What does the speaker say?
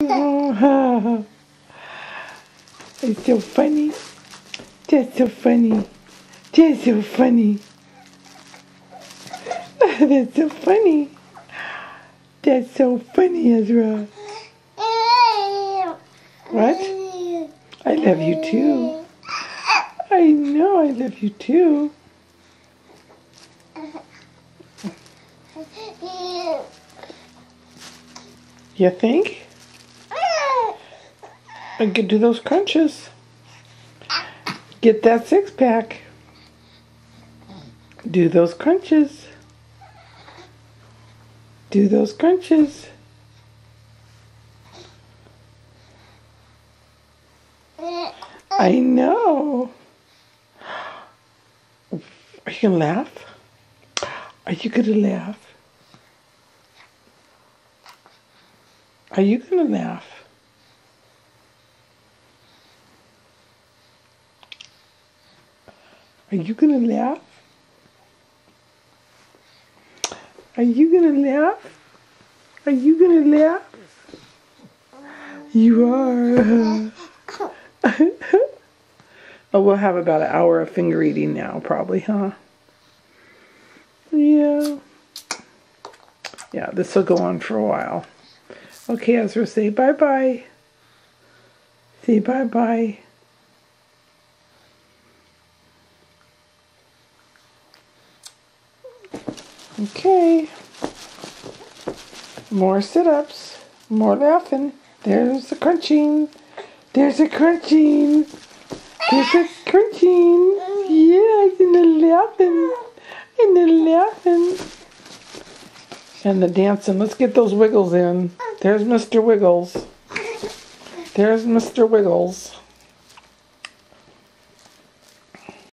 It's so funny. That's so funny. That's so funny. That's so funny. That's so funny, Ezra. What? I love you too. I know I love you too. You think? I could do those crunches. Get that six-pack. Do those crunches. Do those crunches. I know. Are you gonna laugh? Are you gonna laugh? Are you gonna laugh? Are you gonna laugh? Are you gonna laugh? Are you gonna laugh? You are. Oh, we'll have about an hour of finger eating now, probably, huh? Yeah. Yeah, this will go on for a while. Okay, Ezra, say bye-bye. Say bye-bye. Okay. More sit-ups. More laughing. There's the crunching. There's a crunching. There's a crunching. Yes, and the laughing. And the laughing. And the dancing. Let's get those wiggles in. There's Mr. Wiggles. There's Mr. Wiggles.